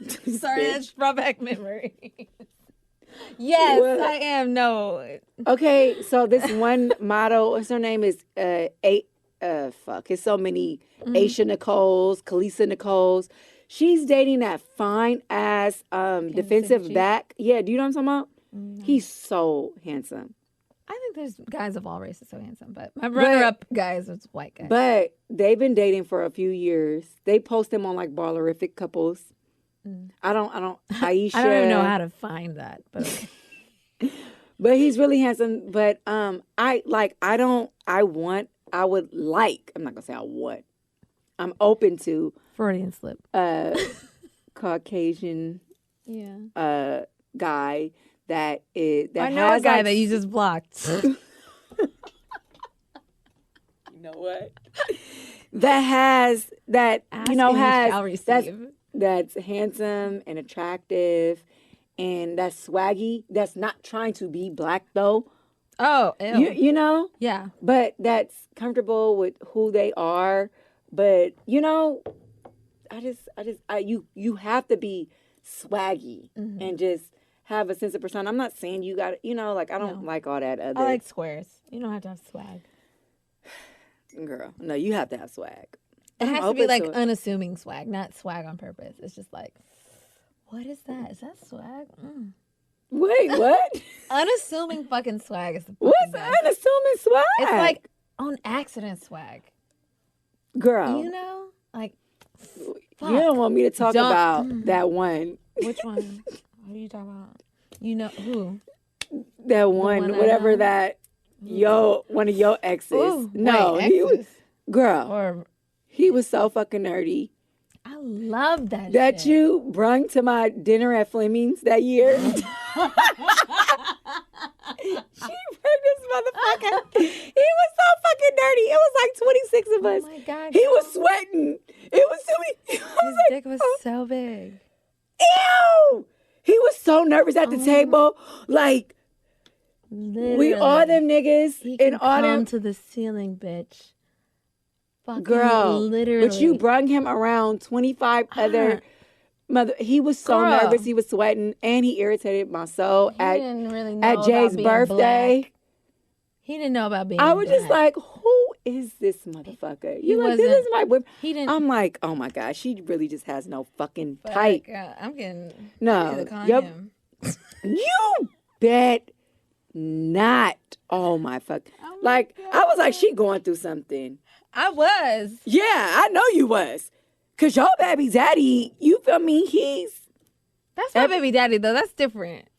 Sorry, that's throwback memory. Yes, what? I am. No. Okay, so this one model, what's her name is it's so many Aisha Nicoles, Kalisa Nicoles. She's dating that fine ass defensive back. Yeah, do you know what I'm talking about? No. He's so handsome. I think there's guys of all races so handsome, but my runner-up guys is white guys. But they've been dating for a few years. They post them on like Ballerific couples. I don't. Aisha. I don't even know how to find that, but okay. But he's really handsome. But I'm not gonna say I want. I'm open to Freudian slip. Caucasian. Yeah. Guy that I know a guy that you just blocked. You know what? That's handsome and attractive and that's swaggy. That's not trying to be black though. Oh, ew. You know? Yeah. But that's comfortable with who they are. But you know, you have to be swaggy and just have a sense of persona. I'm not saying you got, like I don't like all that other. I like squares. You don't have to have swag. Girl, no, you have to have swag. It has to be like unassuming swag, not swag on purpose. It's just like, what is that? Is that swag? Wait, what? Unassuming fucking swag is the What's best. unassuming swag? It's like on accident swag. Girl. You know? Like, fuck. You don't want me to talk about that one. Which one? What are you talking about? You know who? That one whatever that one of your exes. Ooh, no, wait, he was he was so fucking nerdy. I love that shit. You brung to my dinner at Fleming's that year. She brought this motherfucker. He was so fucking dirty. It was like 26 of us. Oh my God. He was sweating. It was so many. His dick was so big. Ew! He was so nervous at the table. Like, literally. We all them niggas he and all them. To the ceiling, bitch. Fucking girl, literally. But you brung him around 25 other mother. He was so nervous. He was sweating, and he irritated my soul at Jay's birthday. Black. He didn't know about being. I was just like, who is this motherfucker? This is my boyfriend. He didn't. I'm like, oh my gosh, she really just has no fucking type. I'm getting him. You bet not. Oh my fuck. Oh my God. I was like, she going through something. I was. Yeah, I know you was. Cause your baby daddy, you feel me? That's my baby daddy though. That's different.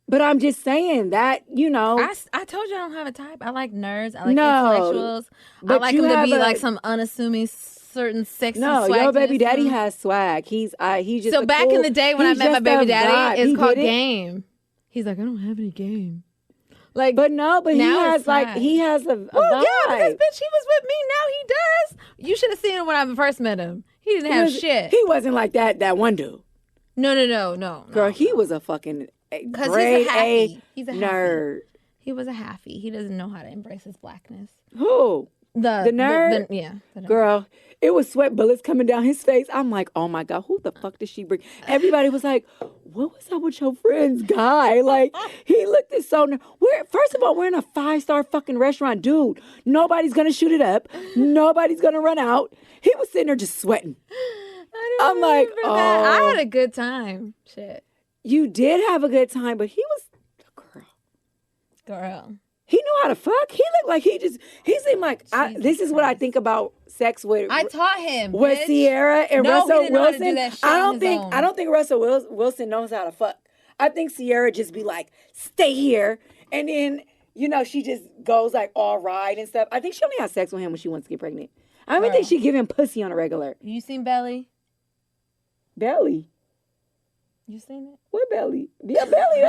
But I'm just saying that, I told you I don't have a type. I like nerds. I like intellectuals. I like him to be like some unassuming, certain sexy swag. No, your baby daddy has swag. He's just so back in the day when I met my baby daddy, it's called game. He's like, I don't have any game. Like, but he has he has a vibe. Yeah, because bitch, he was with me. Now he does. You should have seen him when I first met him. He didn't have shit. He wasn't like that one dude. No. Girl, he was a fucking grade A nerd. He was a halfie. He doesn't know how to embrace his blackness. Who? The nerd? The nerd. Girl, it was sweat bullets coming down his face. I'm like, oh my God, who the fuck did she bring? Everybody was like, what was up with your friend's guy? Like, he looked at first of all, we're in a 5-star fucking restaurant. Dude, nobody's going to shoot it up. Nobody's going to run out. He was sitting there just sweating. I'm like, that. I had a good time. Shit. You did have a good time, but he was a girl. He knew how to fuck. He looked like he seemed like, this is what I think about sex with. I taught him. With bitch. Sierra and Russell Wilson. I don't think Russell Wilson knows how to fuck. I think Sierra just be like, stay here. And then, she just goes like all right and stuff. I think she only has sex with him when she wants to get pregnant. I don't think she give him pussy on a regular. You seen Belly? Belly? You seen it? What Belly? Yeah, Belly.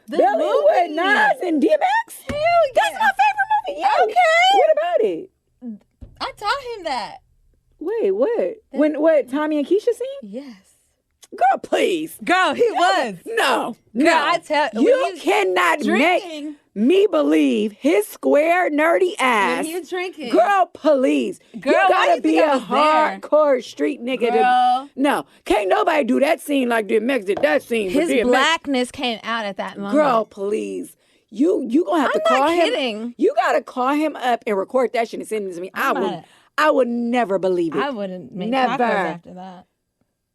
Belly with Nas and DMX? Hell yeah. That's my favorite movie. Yeah. Okay. What about it? I taught him that. Wait, what? What, Tommy and Keisha scene? Yes. Girl, please. Girl, he was. No. Girl, no. I tell you cannot drinking. make me believe his square nerdy ass. When he was drinking. Girl, please. Girl, you why gotta you be think I a was there? hardcore street nigga. Girl. No, can't nobody do that scene like DMX did that scene. His DMX. blackness came out at that moment. Girl, please. You gonna have to call him. I'm not kidding. You gotta call him up and record that shit and send it to me. I would never believe it. I wouldn't make Never. tacos after that.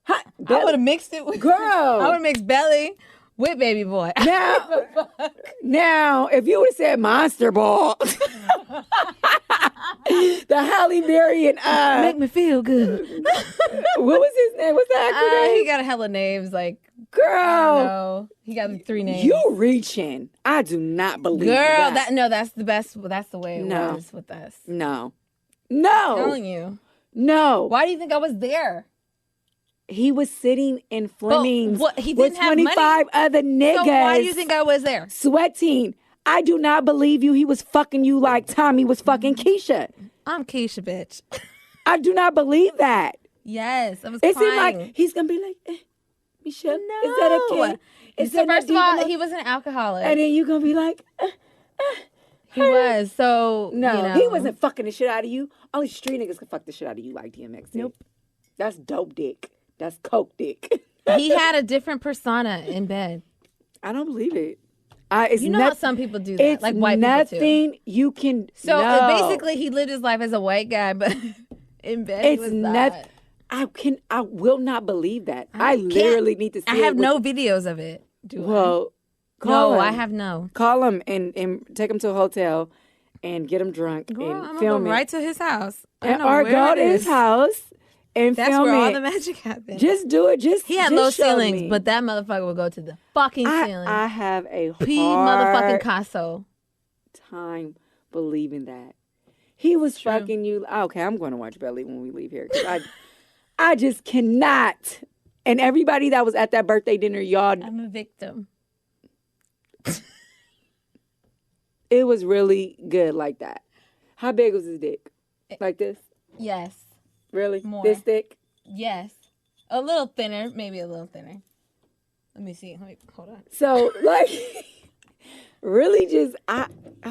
Huh, I would have mixed it with girl. I would have mixed Belly with Baby Boy. Now, if you would have said Monster Ball, the Halle Berry and make me feel good. what was his name? What's the actor name? He got a hella names. Like, girl, no, he got 3 names. You reaching? I do not believe girl. that. That's the best. That's the way it was with us. No. I'm telling you. No. Why do you think I was there? He was sitting in Fleming's he with didn't have 25 money. other niggas. So why do you think I was there? Sweating. I do not believe you. He was fucking you like Tommy was fucking Keisha. I'm Keisha, bitch. I do not believe that. Yes, I was It crying. seemed like he's going to be like, Michelle, No. is that okay? So first of all, he was an alcoholic. And then you're going to be like, he was. So, no, you know. he wasn't fucking the shit out of you. Only street niggas can fuck the shit out of you like DMX did. Nope. That's dope dick. That's coke dick. He had a different persona in bed. I don't believe it. It's you know how some people do that, it's like white people too. nothing you can. So no. basically, he lived his life as a white guy, but in bed It's he was nothing. not. I will not believe that. I literally need to see. I have no videos of it. Well, call him. I have no. Call him and take him to a hotel and get him drunk Girl, and I'm film gonna go it. right to his house. Or go to his house and That's film where all it. the magic happened. Just do it. He had just low show ceilings, me. but that motherfucker would go to the fucking ceiling. I have a P hard motherfucking Casso. time believing that he was True. fucking you. Okay, I'm going to watch Belly when we leave here because I just cannot. And everybody that was at that birthday dinner, y'all, I'm a victim. it was really good like that. How big was his dick? Like this? Yes. Really? More. This thick? Yes. A little thinner, maybe a little thinner. Let me see. Hold on. So, like, really just, oh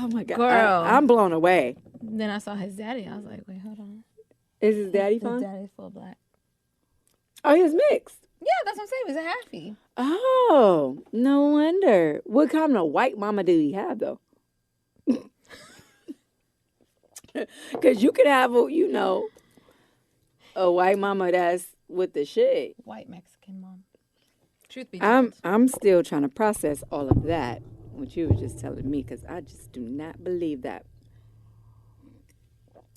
my God. Girl. I'm blown away. Then I saw his daddy. I was like, wait, hold on. Is his daddy His fine? daddy's full black. Oh, he was mixed. Yeah, that's what I'm saying. He was a halfie. Oh, no wonder. What kind of white mama did he have, though? Because you could have, a white mama that's with the shit. White Mexican mom. Truth be told. I'm still trying to process all of that, what you were just telling me, because I just do not believe that.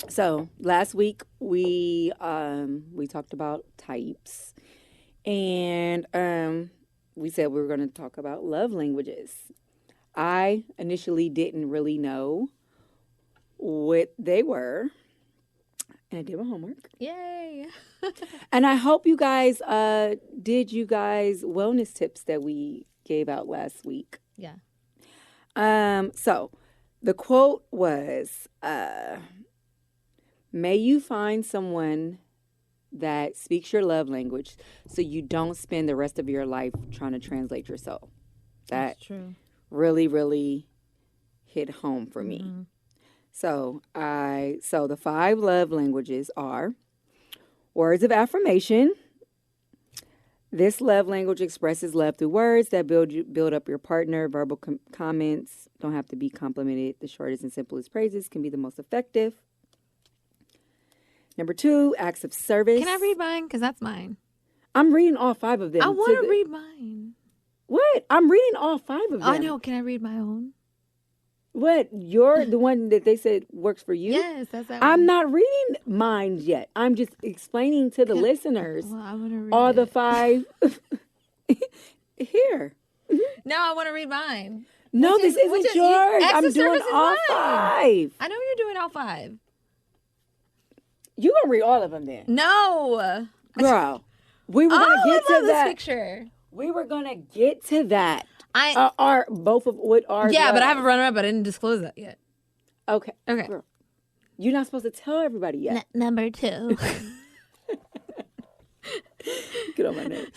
So last week we talked about types, and we said we were going to talk about love languages. I initially didn't really know what they were, and I did my homework. Yay. And I hope you guys did wellness tips that we gave out last week. Yeah. So the quote was, may you find someone that speaks your love language so you don't spend the rest of your life trying to translate your soul. That's true. Really, really hit home for me. Mm-hmm. So the 5 love languages are words of affirmation. This love language expresses love through words that build up your partner. Verbal comments don't have to be complimented. The shortest and simplest phrases can be the most effective. Number 2, acts of service. Can I read mine? Because that's mine. I'm reading all 5 of them. I want to read mine. What? I'm reading all 5 of them. I know. Can I read my own? What? You're the one that they said works for you? Yes, that's that I'm one. not reading mine yet. I'm just explaining to the listeners Well, I want to read all it. the 5 here. No, I want to read mine. No, this isn't yours. acts I'm of doing service is all mine. 5. I know you're doing all 5. You gonna read all of them then? No. Girl, we were gonna I get to love that. this picture. We were gonna get to that. I Are both of what are? yeah, but I have a runner-up, but I didn't disclose that yet. Okay. Okay. Girl, you're not supposed to tell everybody yet. Number 2. Get on my nerves.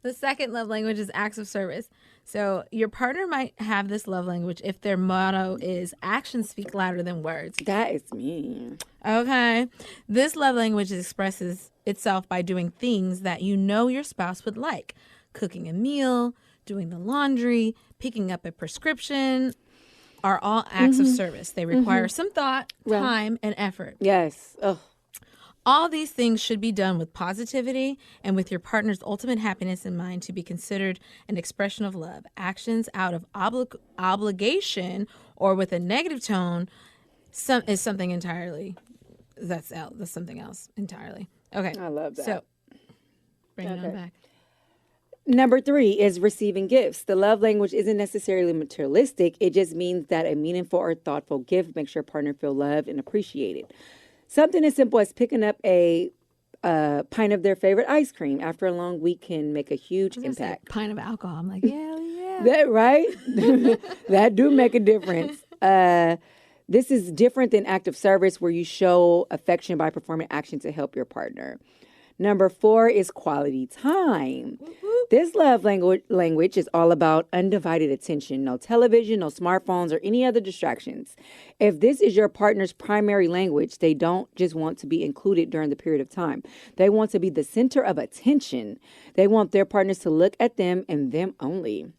The second love language is acts of service. So your partner might have this love language if their motto is actions speak louder than words. That is me. Okay. This love language expresses itself by doing things that you know your spouse would like. Cooking a meal, doing the laundry, picking up a prescription are all acts of service. They require some thought, time, and effort. Yes. Ugh. All these things should be done with positivity and with your partner's ultimate happiness in mind to be considered an expression of love. Actions out of obligation or with a negative tone is something entirely. That's something else entirely. Okay. I love that. So, bring it on back. Number 3 is receiving gifts. The love language isn't necessarily materialistic. It just means that a meaningful or thoughtful gift makes your partner feel loved and appreciated. Something as simple as picking up a pint of their favorite ice cream after a long week can make a huge impact. Pint of alcohol. I'm like, yeah. That right? That do make a difference. This is different than act of service where you show affection by performing action to help your partner. Number 4 is quality time. This love language is all about undivided attention. No television, no smartphones, or any other distractions. If this is your partner's primary language, they don't just want to be included during the period of time. They want to be the center of attention. They want their partners to look at them and them only.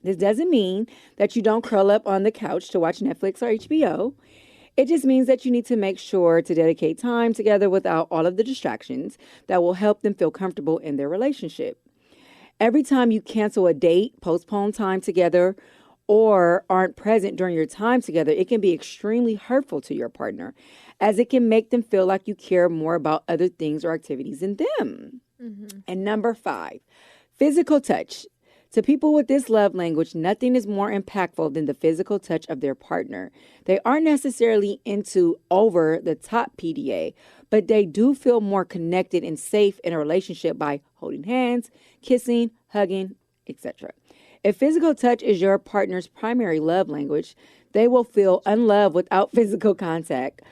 This doesn't mean that you don't curl up on the couch to watch Netflix or HBO. It just means that you need to make sure to dedicate time together without all of the distractions that will help them feel comfortable in their relationship. Every time you cancel a date, postpone time together, or aren't present during your time together, it can be extremely hurtful to your partner, as it can make them feel like you care more about other things or activities than them. Mm-hmm. And number 5, physical touch. To people with this love language, nothing is more impactful than the physical touch of their partner. They aren't necessarily into over-the-top PDA, but they do feel more connected and safe in a relationship by holding hands, kissing, hugging, etc. If physical touch is your partner's primary love language, they will feel unloved without physical contact.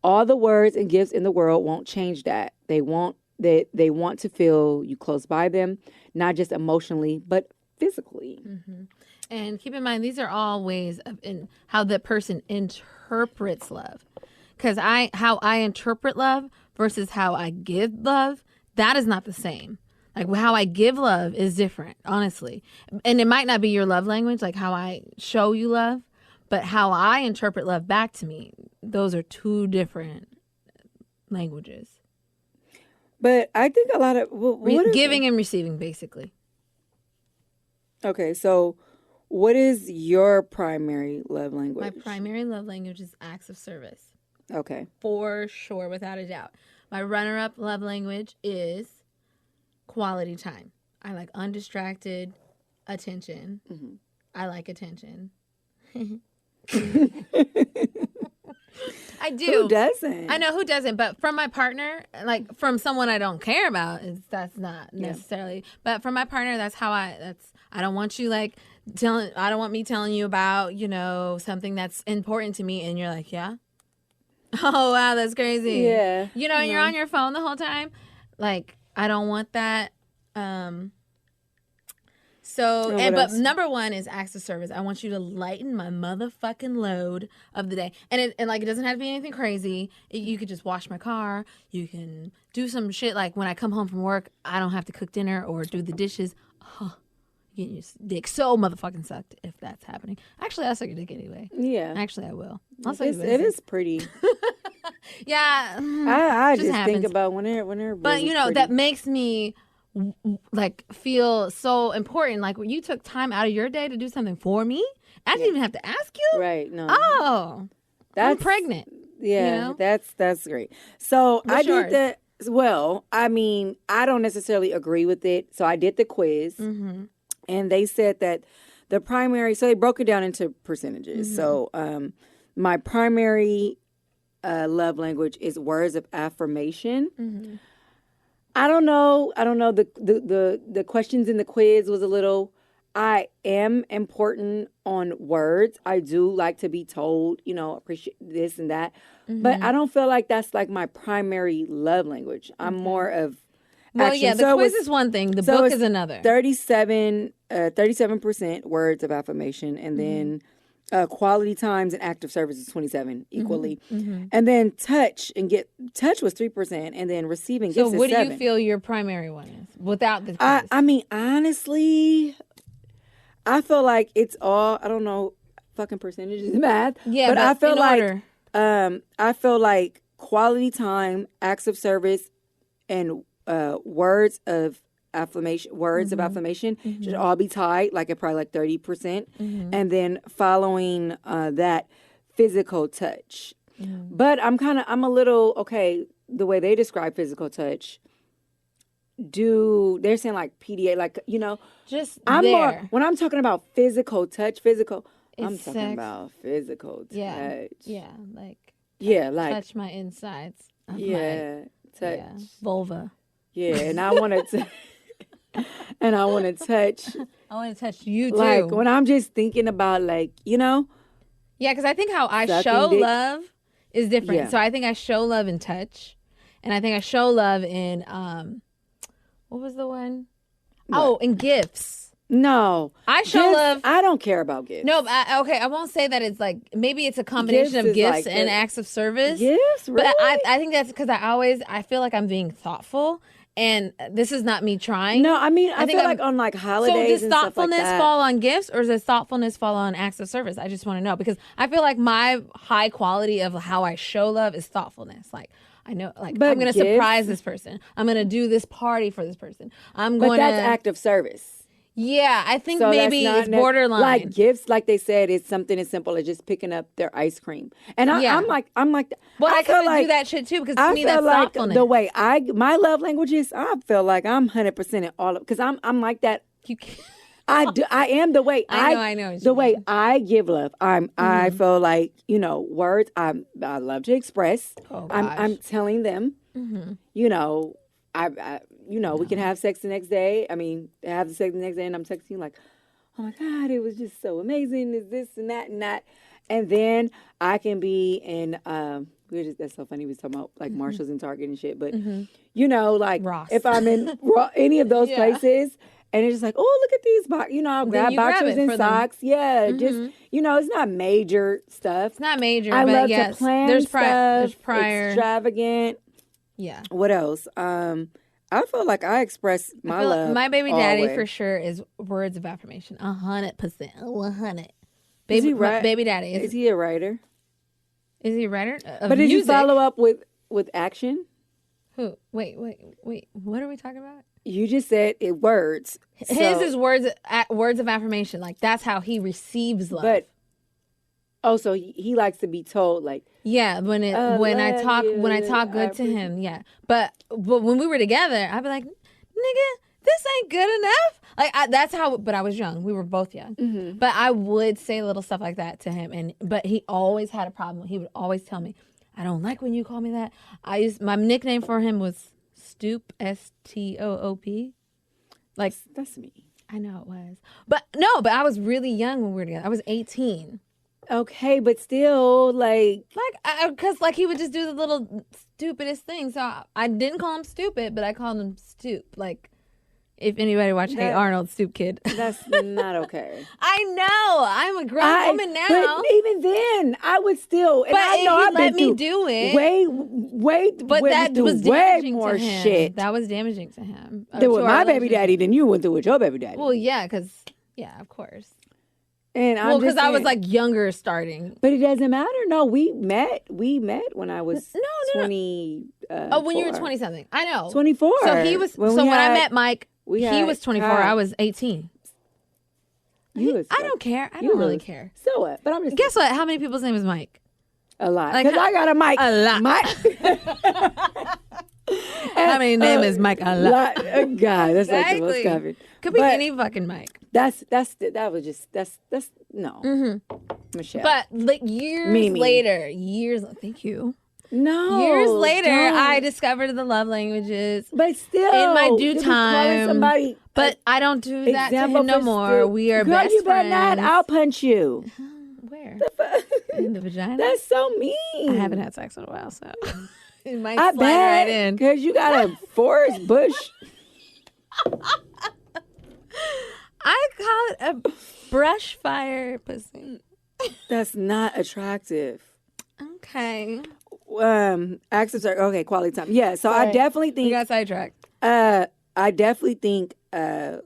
All the words and gifts in the world won't change that. They want to feel you close by them, not just emotionally, but physically. Mm-hmm. And keep in mind, these are all ways of how the person interprets love. Because how I interpret love versus how I give love, that is not the same. Like how I give love is different, honestly. And it might not be your love language, like how I show you love, but how I interpret love back to me, those are two different languages. But I think a lot of... giving and receiving, basically. Okay, so what is your primary love language? My primary love language is acts of service. Okay. For sure, without a doubt. My runner-up love language is quality time. I like undistracted attention. Mm-hmm. I like attention. I do. Who doesn't? I know who doesn't, but from my partner, like from someone I don't care about, that's not necessarily. But from my partner, that's how I don't want you I don't want me telling you about, something that's important to me, and you're like, yeah. Oh wow, that's crazy. Yeah. And you're on your phone the whole time. Like, I don't want that. But number 1 is acts of service. I want you to lighten my motherfucking load of the day. And it doesn't have to be anything crazy. You could just wash my car. You can do some shit like when I come home from work, I don't have to cook dinner or do the dishes. Oh, getting your dick so motherfucking sucked if that's happening. Actually, I'll suck your dick anyway. Yeah. Actually, I will. It is pretty. Yeah. I just think about when they're But, that makes me... feel so important. Like when you took time out of your day to do something for me, I didn't even have to ask you. Right? No. Oh, I'm pregnant. Yeah, that's great. So I did that. Well, I mean, I don't necessarily agree with it. So I did the quiz, and they said that the primary. So they broke it down into percentages. Mm-hmm. So my primary love language is words of affirmation. Mm-hmm. I don't know. The questions in the quiz was a little. I am important on words. I do like to be told, appreciate this and that. Mm-hmm. But I don't feel like that's like my primary love language. I'm more of Well, action. yeah, the So quiz it's- is one thing. The so book it's is another. 37% words of affirmation, and then quality times and active service is 27 equally, and then touch was 3%, and then receiving So gifts what is do 7. you feel your primary one is without the quiz? I mean, honestly, I feel like it's all, I don't know, fucking percentages math. Yeah, but I but feel in like order. I feel like quality time, acts of service, and words of affirmation should all be tied, like at probably like 30%, and then following that, physical touch. But I'm a little okay. The way they describe physical touch, they're saying like PDA, like Just I'm there. more when I'm talking about physical touch, I'm It's talking sex. about physical touch. Yeah, like Yeah, like touch my insides. Of yeah, touch. my vulva. Yeah, and I want to and I want to touch I want to touch you too. like when I'm just thinking about like, yeah, because I think how I Sucking show dick. love is different. Yeah. So I think I show love in touch, and I think I show love in what was the one? Oh, in gifts. no. I show Gifts, love. I don't care about gifts. No, okay, I won't say that it's like maybe it's a combination Gifts of is gifts like and the- acts of service. Gifts, really? But I think that's because I feel like I'm being thoughtful, and this is not me trying. No, I mean I think feel I'm- like on like So holidays does and stuff like thoughtfulness that. fall on gifts, or does thoughtfulness fall on acts of service? I just want to know, because I feel like my high quality of how I show love is thoughtfulness. Like I know, like But I'm going to gifts- surprise this person. I'm going to do this party for this person. I'm But going that's to. act of service. Yeah, I think So maybe that's it's not borderline. Like gifts, like they said, it's something as simple as just picking up their ice cream. And Yeah. I'm like, well, I feel kind of like do that shit too, because to I me feel that's like thoughtfulness. the way my love language is, I feel like I'm 100% in all of, because I'm like that. You can't- I am the way I know what the you way mean. I give love. I feel like words. I love to express. Oh, I'm gosh. telling them. We can have sex the next day. I mean, have the sex the next day, and I'm texting you like, oh my God, it was just so amazing. Is this and that and that, and then I can be in. That's so funny. We was talking about like Marshalls and Target and shit, but like Ross. if I'm in any of those Yeah. places. And it's just like, oh, look at these boxes. I'll grab you grab boxers it and for them. socks. Yeah, just, it's not major stuff. It's not major, I but love yes, to plan there's stuff. there's prior. Extravagant. Yeah. What else? I feel like I express my love. My baby daddy always. for sure is words of affirmation. 100%. 100. Is he Baby, right? baby daddy Is he a writer? Is he a writer? Of But did you music? follow up with action? Who? Wait. What are we talking about? You just said it words. His So- is words of affirmation. Like that's how he receives love. But also he likes to be told like, yeah, when I love talk you. good I to him, yeah. But when we were together, I'd be like, nigga, this ain't good enough. Like that's how. But I was young. We were both young. Mm-hmm. But I would say little stuff like that to him, but he always had a problem. He would always tell me, I don't like when you call me that. My nickname for him was Stoop, STOOP. Like that's me. I know it was, but I was really young when we were together. I was 18. Okay, but still like Because he would just do the little stupidest thing. So I didn't call him stupid, but I called him Stoop. Like if anybody watched Hey That- Arnold, Stoop Kid. that's not okay. I know. I'm a grown woman now. But even then, I would still. And But I if know he I've let been me through do it. way. But went that through was way damaging more to him. shit That was damaging to him. than with to my our baby relationship. daddy than you went through with your baby daddy. Well, yeah, because of course. and I'm Well, just because I was saying- like younger starting. But it doesn't matter. No, we met when I was No. 20. Oh, when you were 20 something. I know. 24. So he was. When so we when I had- met Mike, we he had was 24. Kai. I was 18. You was I don't care. I you don't really was- care. So what? But I'm just Guess what? How many people's name is Mike? a lot like, because I got a mic. a lot. Mike. How many name is Mike? A lot. God, that's like the most Exactly. covered. Could be But any fucking Mike. That's no. Michelle. But like years Mimi. later, thank you. no. Years later, don't. I discovered the love languages. But still, in my due you be calling time, somebody. But I don't do that to example him no for more. stu- We are Girl, best you better friends. not. I'll punch you. Where? In the vagina? That's so mean. I haven't had sex in a while, so. It might I slide right bet in. because you got a forest bush. I call it a brush fire pussy. That's not attractive. Okay. Acts of service. Okay, quality time. Yeah, so I Sorry. definitely We think got sidetracked.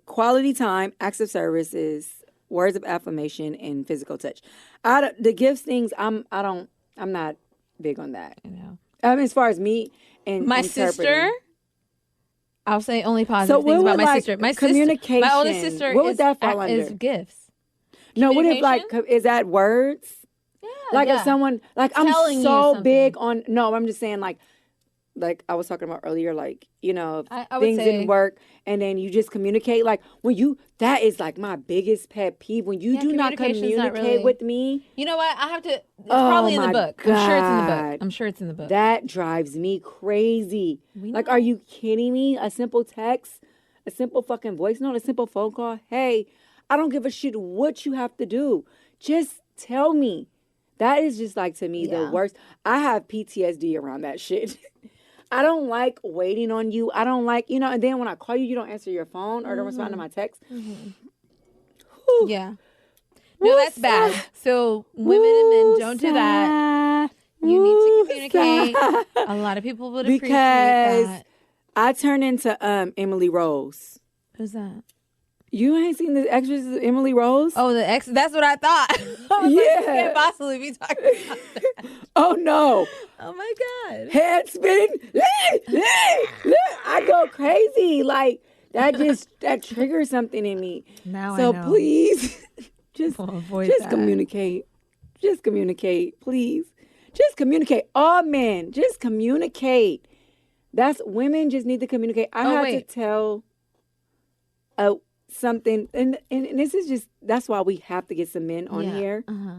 quality time, acts of services, words of affirmation, and physical touch. The gifts things, I'm not big on that. You know. As far as me and My interpreting. sister, I'll say only positive things about my sister. My communication? sister, my oldest sister, What would that fall is under? gifts. No, what if like is that words? Yeah, Like yeah. if someone like Telling I'm you so something. big on no, I'm just saying like I was talking about earlier, like, you know, I would things say- didn't work and then you just communicate. Like that is like my biggest pet peeve. When you do not communication's not communicate really- with me, You know what? I have to. It's probably in the my book. I'm sure it's in the God. book. I'm sure it's in the book. that drives me crazy. We Like, know. are you kidding me? A simple text, a simple fucking voice note, a simple phone call. Hey, I don't give a shit what you have to do. Just tell me. That is just like to me the Yeah. worst. I have PTSD around that shit. I don't like waiting on you. I don't like, and then when I call you, you don't answer your phone or don't respond to my text. Whew. Yeah. No, that's bad. So women and men don't do that. You need to communicate. A lot of people would appreciate Because that. I turn into Emily Rose. Who's that? You ain't seen the extras of Emily Rose? Oh, the ex. That's what I thought. I was like, you Yeah. can't possibly be talking about that. Oh no. Oh my God. Head spinning. I go crazy. Like that triggers something in me. Now So I know. please just We'll avoid that. communicate. Just communicate, please. Just communicate. All men, just communicate. That's women just need to communicate. I had wait. to tell something and this is just that's why we have to get some men on Yeah. here Uh-huh.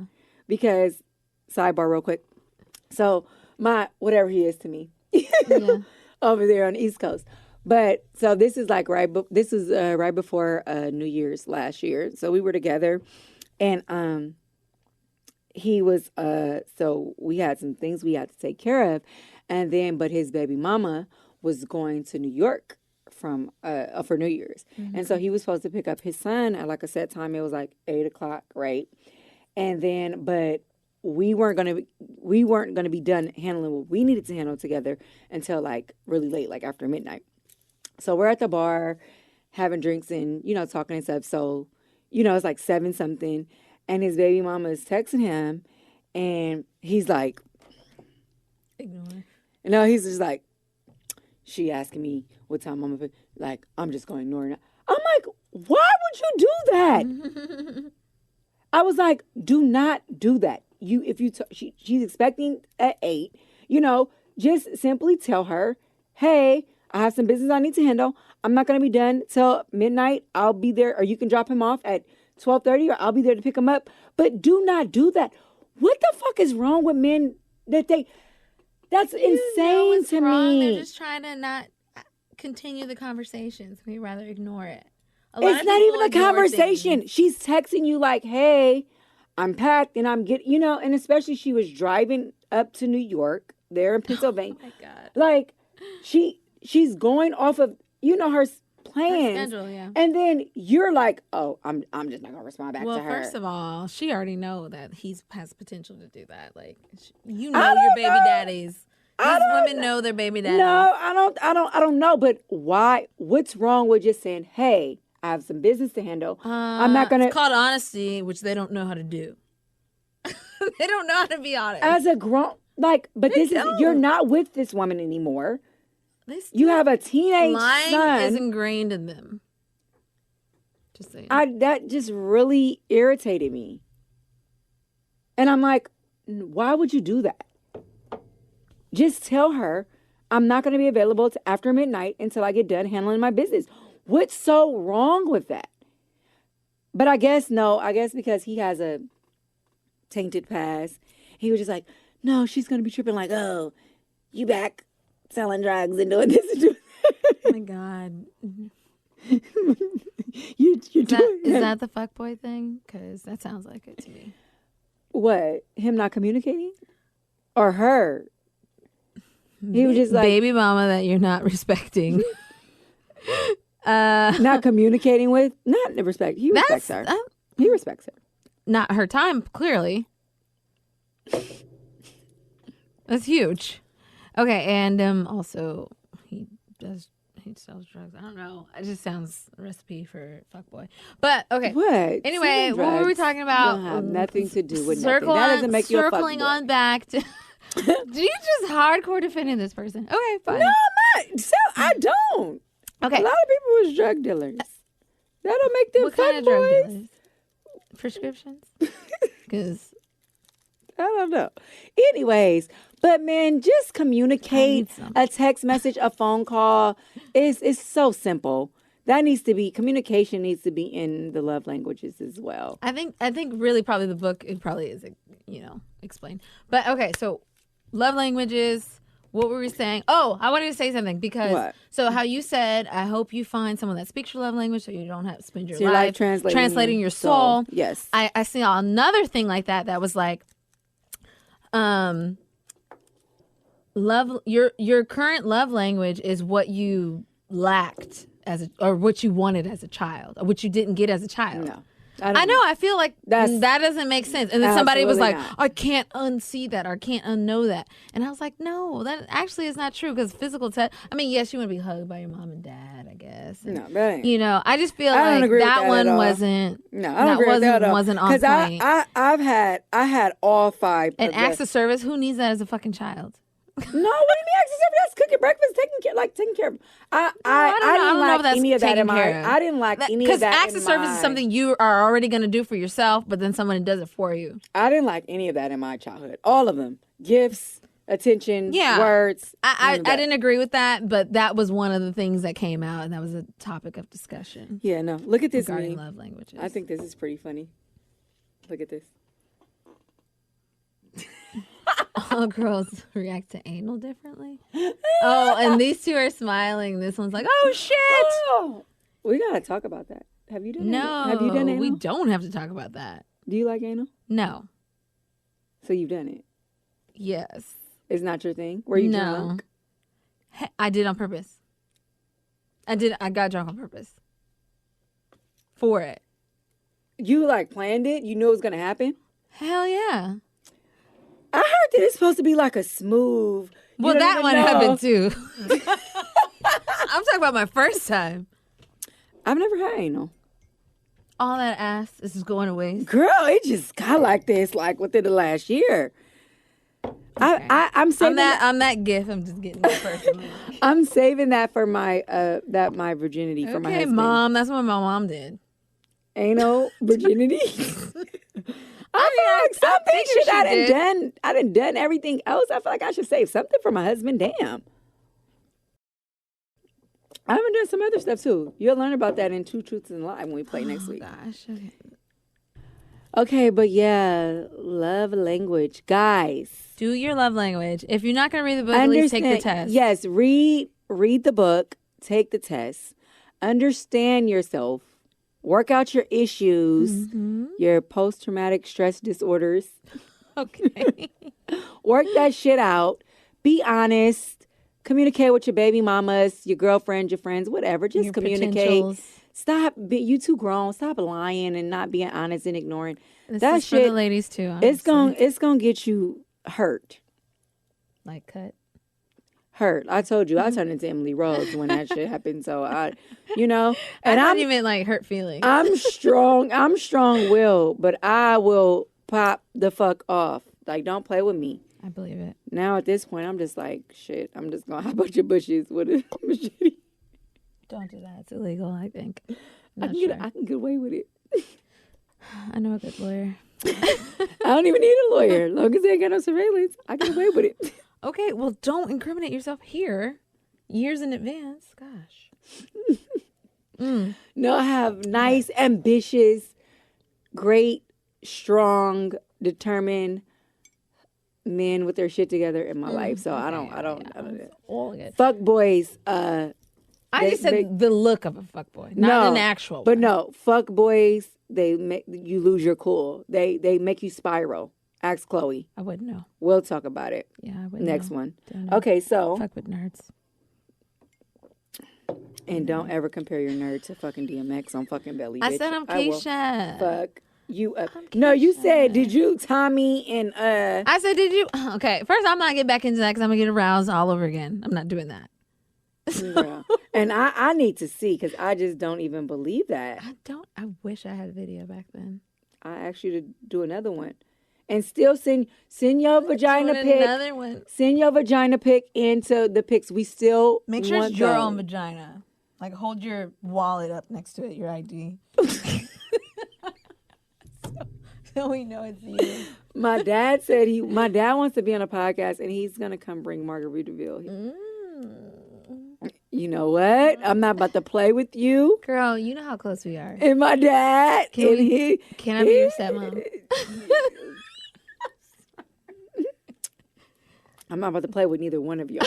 because sidebar real quick. So my whatever he is to me Yeah. over there on the East Coast. But so this is like right before New Year's last year. So we were together and he was so we had some things we had to take care of and then but his baby mama was going to New York for New Year's. And so he was supposed to pick up his son at like a set time. It was like 8:00, right? And then but we weren't gonna be done handling what we needed to handle together until like really late, like after midnight. So we're at the bar having drinks and, talking and stuff. So, it's like 7 something. And his baby mama is texting him. And he's like, Ignore. no, he's just like, she asking me what time I'm going to, like, I'm just going to ignore her. I'm like, why would you do that? I was like, do not do that. She's expecting at 8, just simply tell her, hey, I have some business I need to handle. I'm not going to be done till midnight. I'll be there, or you can drop him off at 12:30, or I'll be there to pick him up. But do not do that. What the fuck is wrong with men that that's insane to wrong. me. They're just trying to not continue the conversations. We rather ignore it. A lot It's of not people even a ignore conversation. things. She's texting you like, hey, I'm packed and I'm getting, and especially she was driving up to New York, there in Pennsylvania. Oh my God. Like, she's going off of, her plans. Schedule, yeah. And then you're like, oh, I'm just not going to respond back Well, to her. first of all, she already know that he has potential to do that. Like, I your don't baby know. daddies. I These don't women know their baby daddies. No, I don't know. But why? What's wrong with just saying, hey, I have some business to handle. I'm not going It's to. called honesty, which they don't know how to do. They don't know how to be honest. As a grown, but you're not with this woman anymore. You have a teenage lying son. is ingrained in them. Just saying. That just really irritated me. And I'm like, why would you do that? Just tell her I'm not going to be available after midnight until I get done handling my business. What's so wrong with that? But I guess because he has a tainted past, he was just like, no, she's going to be tripping like, oh, you back selling drugs and doing this and doing that. Oh my God. You're doing Is that the fuckboy thing? Because that sounds like it to me. What? Him not communicating? Or her? He was just like baby mama that you're not respecting. not communicating with, not respect. He respects her. He respects her. Not her time, clearly. That's huge. Okay, and also he sells drugs. I don't know. It just sounds a recipe for fuckboy. But okay. What? Anyway, what were we talking about? Don't have nothing to do with nothing. That doesn't make you a fuckboy. Circling on back to. Do you just hardcore defending this person? Okay, fine. No, I'm not. So I don't. Okay. A lot of people was drug dealers. That don't make them What kind of drug fuckboys. dealers? Prescriptions? Because I don't know. Anyways, but man, just communicate. A text message, a phone call. It's so simple. That needs to be, communication needs to be in the love languages as well. I think really probably the book, it probably is, explained. But okay, so love languages. What were we saying? Oh, I wanted to say something because so how you said, I hope you find someone that speaks your love language so you don't have to spend your life translating your soul. Yes. I see another thing like that was like love your current love language is what you lacked or what you wanted as a child or what you didn't get as a child. No. I know. I feel like that doesn't make sense. And then somebody was like, not. I can't unsee that or I can't unknow that. And I was like, no, that actually is not true because physical touch. I mean, yes, you want to be hugged by your mom and dad, I guess. And, no, that ain't. I just feel like that one wasn't. No, I don't agree with that at all. Wasn't on point. Because I had all five. And acts of service, who needs that as a fucking child? No, what do you mean acts of service? That's cooking breakfast, taking care of. I didn't like any of that in my. I didn't like any of that. Because acts of service is something you are already going to do for yourself, but then someone does it for you. I didn't like any of that in my childhood. All of them, gifts, attention, words. I didn't agree with that, but that was one of the things that came out, and that was a topic of discussion. Yeah, no. Look at this regarding meme. Love languages. I think this is pretty funny. Look at this. All girls react to anal differently. Oh, and these two are smiling. This one's like, oh shit. Oh, we gotta talk about that. Have you done anal? No, have you done anal? we don't have to talk about that. Do you like anal? No. So you've done it? Yes. It's not your thing? Were you drunk? I did on purpose. I got drunk on purpose. For it. You like planned it? You knew it was gonna happen? Hell yeah. I heard that it's supposed to be like a smooth. Well, that one happened too. I'm talking about my first time. I've never had anal. All that ass is just going to waste. Girl, it just got like this, like within the last year. Okay. I'm saving I'm that gif. I'm just getting that person. I'm saving that for my my virginity for my husband. Mom, that's what my mom did. Anal virginity. I feel like something shit I done everything else. I feel like I should save something for my husband. Damn. I haven't done some other stuff too. You'll learn about that in Two Truths and a Lie when we play next week. Gosh. Okay, but yeah, love language. Guys. Do your love language. If you're not going to read the book, at least take the test. Yes, read the book, take the test. Understand yourself. Work out your issues, your post-traumatic stress disorders. Okay. Work that shit out. Be honest. Communicate with your baby mamas, your girlfriends, your friends, whatever. Just your communicate. Stop. You too grown. Stop lying and not being honest and ignoring. That shit, for the ladies too. Honestly. It's gonna get you hurt. Like cut. Hurt. I told you I turned into Emily Rose when that shit happened. So and I'm even like hurt feelings. I'm strong. I'm strong-willed, but I will pop the fuck off. Like, don't play with me. I believe it. Now at this point, I'm just like, shit. I'm just gonna hop out your bushes with a machete. Don't do that. It's illegal. I think. I can get away with it. I know a good lawyer. I don't even need a lawyer. As long as they ain't got no surveillance, I get away with it. Okay, well, don't incriminate yourself here years in advance. Gosh. No, I have nice, ambitious, great, strong, determined men with their shit together in my life. So I don't. All good. Fuck boys. I just said the look of a fuck boy, not an actual one. But no, fuck boys. They make you lose your cool. They make you spiral. Ask Chloe. I wouldn't know. We'll talk about it. Yeah, I wouldn't Next know. one. Don't know. Okay, so Fuck with nerds. and don't ever compare your nerd to fucking DMX on fucking Belly. I bitch. said I'm I will Keisha. fuck you up. I'm No, you Keisha. said did you Tommy and I said, did you? Okay, first I'm not getting back into that because I'm gonna get aroused all over again. I'm not doing that. yeah. And I need to see because I just don't even believe that. I wish I had a video back then. I asked you to do another one, and still send your vagina Doing pic. Another one. Send your vagina pic into the pics. We still Make sure want it's your those. own vagina. Like hold your wallet up next to it, your ID. so we know it's you. My dad said my dad wants to be on a podcast, and he's gonna come bring Margaritaville. You know what? I'm not about to play with you. Girl, you know how close we are. And my dad, Can and we- Can I be your stepmom? I'm not about to play with neither one of y'all.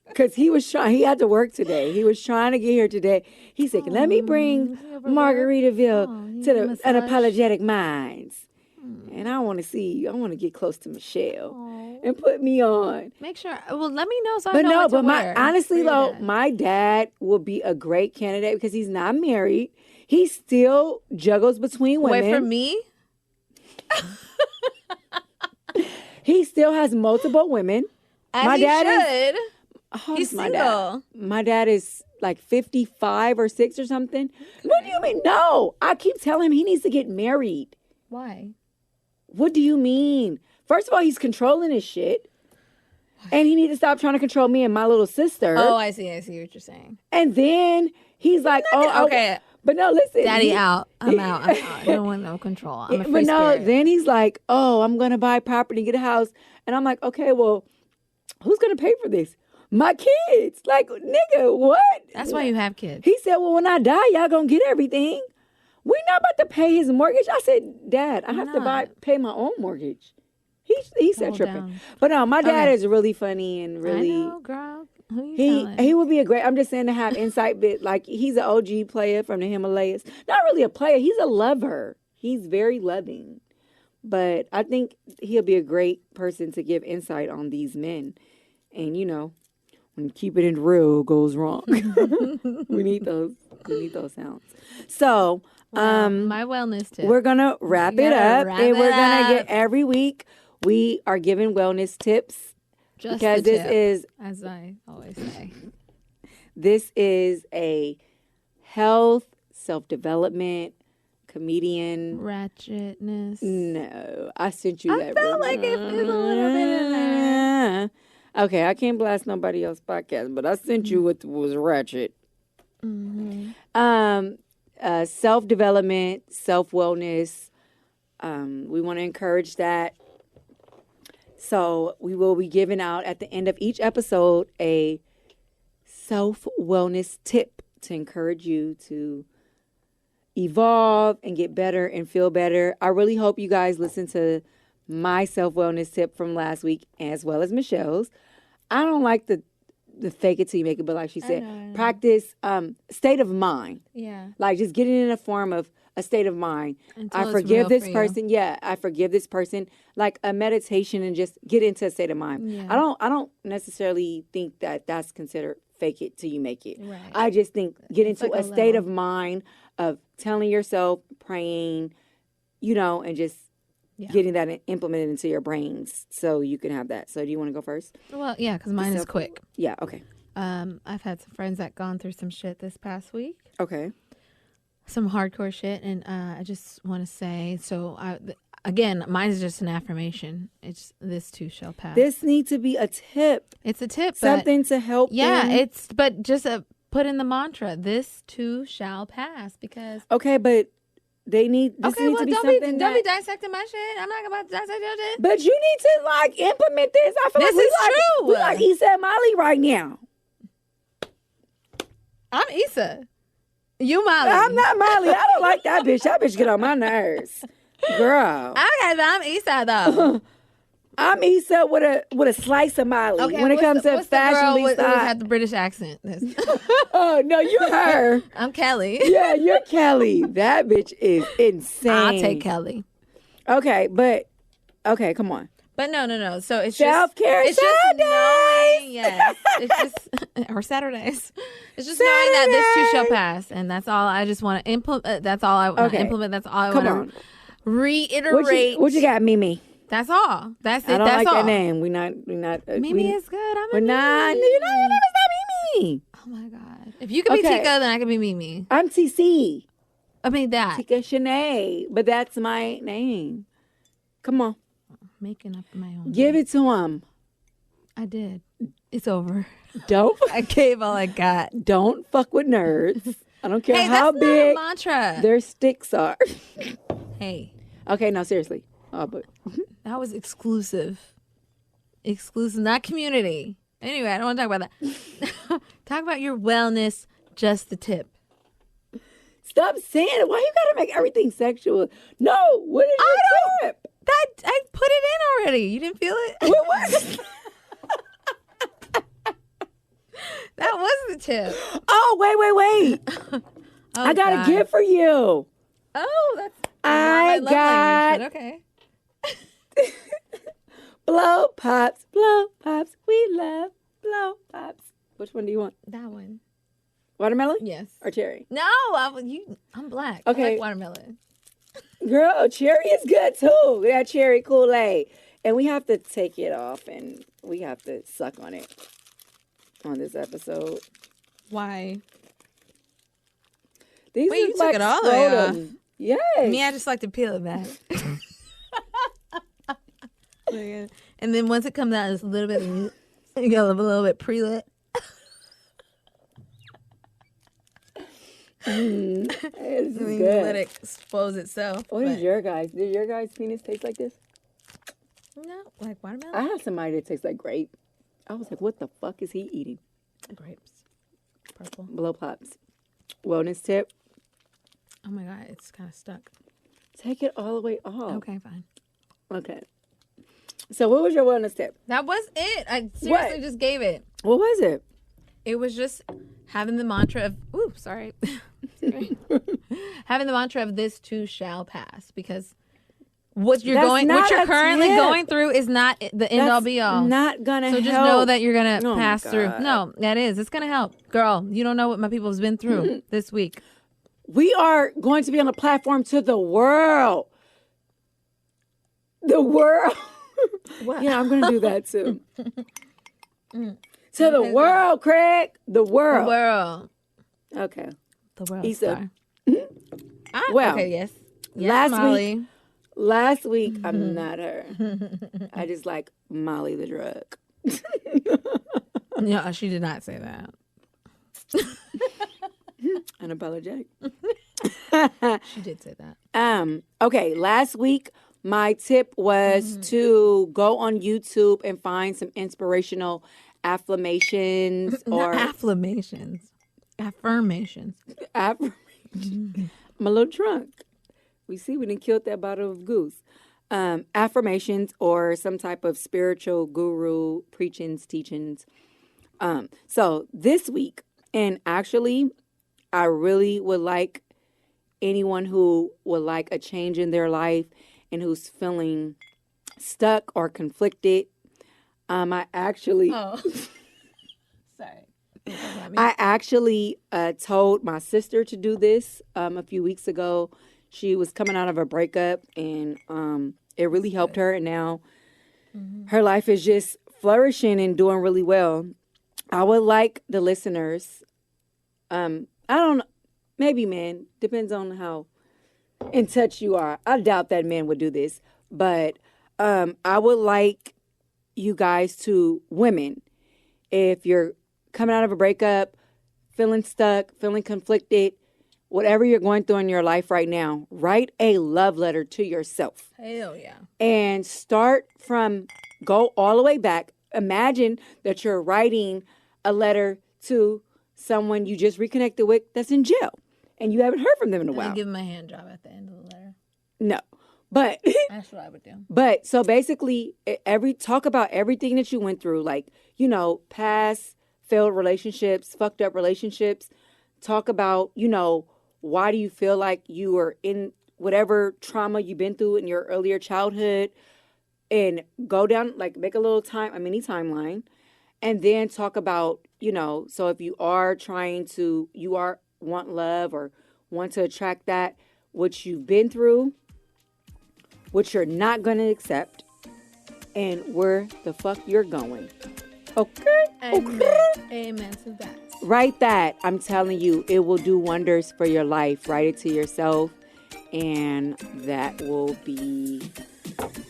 Because he had to work today. He was trying to get here today. He said, let me bring Margaritaville to the Unapologetic Minds. And I want to get close to Michelle and put me on. Make sure. Well, let me know so I But know no, what to but wear honestly for your though, dad. my dad will be a great candidate because he's not married. He still juggles between women. Wait for me. He still has multiple women. As My he dad is- should. How He's old is my single. dad? My dad is like 55 or 6 or something. What do you mean? No, I keep telling him he needs to get married. Why? What do you mean? First of all, he's controlling his shit. And he needs to stop trying to control me and my little sister. Oh, I see what you're saying. And then he's like, oh, Okay. But no, listen. Daddy he- out. I'm out. I don't want no control. I'm a free But no, spirit. then he's like, oh, I'm going to buy property, get a house. And I'm like, okay, well, who's going to pay for this? My kids. Like, nigga, what? That's why you have kids. He said, well, when I die, y'all going to get everything. We're not about to pay his mortgage. I said, Dad, I have to pay my own mortgage. He said Hold tripping. down. But no, my dad Okay. is really funny and really... I know, girl. Who you telling? He would be a great. I'm just saying to have insight, bit like he's an OG player from the Himalayas. Not really a player. He's a lover. He's very loving, but I think he'll be a great person to give insight on these men. And you know, when keep it in real goes wrong, we need those. We need those sounds. So, my wellness tip. we're gonna wrap We it gotta up, wrap and it we're gonna get up. every week. We are giving wellness tips. Just Because the this tip, is as I always say. This is a health, self-development, comedian. Ratchetness. No, I sent you I that. felt like it was a little bit in there. Okay, I can't blast nobody else's podcast, but I sent you what was ratchet. Self-development, self-wellness. We want to encourage that. So we will be giving out at the end of each episode a self-wellness tip to encourage you to evolve and get better and feel better. I really hope you guys listen to my self-wellness tip from last week as well as Michelle's. I don't like the fake it till you make it, but like she said, know. practice state of mind. Yeah. Like just getting in a form of a state of mind. Until I it's forgive real this for you. person. Yeah, I forgive this person. Like a meditation and just get into a state of mind. Yeah. I don't necessarily think that that's considered fake it till you make it. Right. I just think get into like a a state level. of mind of telling yourself, praying, and just Yeah. getting that implemented into your brains so you can have that. So do you want to go first? Well, yeah, because mine is self- quick. Yeah. Okay. I've had some friends that gone through some shit this past week. Okay. Some hardcore shit, and I just want to say, again, mine is just an affirmation. It's this too shall pass. This needs to be a tip. It's a tip, but Something to help yeah, them. but just put in the mantra, this too shall pass, because Okay, but this needs to be something don't be dissecting my shit. I'm not about to dissect your shit. But you need to like implement this. I feel This like is true. We like Issa and Molly right now. I'm Issa. You Molly. I'm not Molly. I don't like that bitch. That bitch get on my nerves, girl. Okay, but I'm Issa though. I'm Issa with a slice of Molly. Okay, when it what's comes the- to what's the girl fashion, who Lisa. had the British accent. Oh no, you're her. I'm Kelly. Yeah, you're Kelly. That bitch is insane. I'll take Kelly. Okay, but Okay, come on. But no. So it's Self-care just, it's just Sundays. knowing, yes. It's just, or Saturdays. It's just knowing that this too shall pass. And that's all I just want to implement. That's all I want to implement. That's all I want to reiterate. What you got, Mimi? That's all. That's it. I don't That's like all. that name. We're not. Mimi is good. I'm a We're Mimi. not. Your name is not Mimi. Oh my God. If you could be Tika, then I could be Mimi. I'm TC. I mean that. Tika Shanae. But that's my name. Come on. Making up my own. Give it to him. I did. It's over. Don't. I gave all I got. Don't fuck with nerds. I don't care Hey, how that's big not a mantra. their sticks are. Hey. Okay, no, seriously. Oh, but That was exclusive. Exclusive, not community. Anyway, I don't want to talk about that. Talk about your wellness, just the tip. stop saying it. Why you gotta make everything sexual? No, what is your tip? That I put it in already. You didn't feel it? What was it? That was the tip. Oh, wait. Oh, I got God. a gift for you. Oh, that's I not my love got language, but okay. blow pops, blow pops. We love blow pops. Which one do you want? That one. Watermelon? Yes. Or cherry? No, I'm black. I Okay. like watermelon. Girl, cherry is good too. We got cherry Kool-Aid. And we have to take it off and we have to suck on it on this episode. Why? These Wait, you look took like it all the way off. scrotum. Yes. Me, I just like to peel it back. And then once it comes out, it's a little bit, you got a little bit pre-lit. This And is then you good. let it expose itself. What is but- your guys? Did your guys' penis taste like this? No, like watermelon? I had somebody that tastes like grape. I was like, what the fuck is he eating? Grapes. Purple. Blow pops. Wellness tip. Oh my God, it's kind of stuck. Take it all the way off. Okay, fine. Okay. So what was your wellness tip? That was it. I seriously What? just gave it. What was it? It was just having the mantra of, ooh, sorry. Sorry. Having the mantra of this too shall pass, because what you're That's what not you're a currently tip. going through is not the end all be all. Not gonna So help. just know that you're gonna Oh my pass through. God. No, that is. It's gonna help, girl. You don't know what my people has been through this week. We are going to be on a platform to the world. The world. What? Yeah, I'm gonna do that too. To the world, Craig. The The world. world. Okay. The world. He said- well, Well, okay, yes. Yes, last Molly. week- Last week, I'm not her. I just like Molly the drug. No, she did not say that. Unapologetic. She did say that. Okay, last week my tip was to go on YouTube and find some inspirational affirmations or Not affirmations. Affirmations. affirmations. I'm a little drunk. We see we done killed that bottle of goose. Affirmations or some type of spiritual guru preachings, teachings. So this week, and actually, I really would like anyone who would like a change in their life and who's feeling stuck or conflicted. I actually, Oh. Sorry. I actually told my sister to do this a few weeks ago. She was coming out of a breakup, and it really helped her. And now her life is just flourishing and doing really well. I would like the listeners. I don't know. Maybe men. Depends on how in touch you are. I doubt that men would do this, but I would like you guys to, women, if you're coming out of a breakup, feeling stuck, feeling conflicted, whatever you're going through in your life right now, write a love letter to yourself Hell yeah. and go all the way back. Imagine that you're writing a letter to someone you just reconnected with that's in jail and you haven't heard from them in a And while. give him a hand job at the end of the letter. No. But That's what I would do. But so basically, talk about everything that you went through, like, past failed relationships, fucked up relationships. Talk about, why do you feel like you were in whatever trauma you've been through in your earlier childhood? and go down, like make a little mini timeline, and then talk about, so if you are want love or want to attract that, what you've been through, what you're not going to accept, and where the fuck you're going. Okay? Amen. Okay. Amen to that. Write that. I'm telling you, it will do wonders for your life. Write it to yourself, and that will be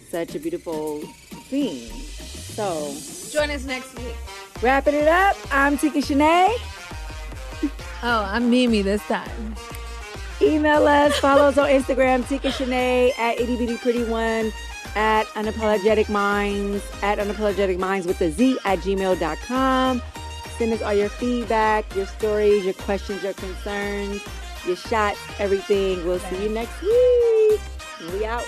such a beautiful thing. So, join us next week. Wrapping it up, I'm Tika Shanae. Oh, I'm Mimi this time. Email us, follow us on Instagram, Tika Shanae, at Itty Bitty Pretty One, at Unapologetic Minds, with a Z, at gmail.com. Send us all your feedback, your stories, your questions, your concerns, your shots, everything. We'll see you next week. We out.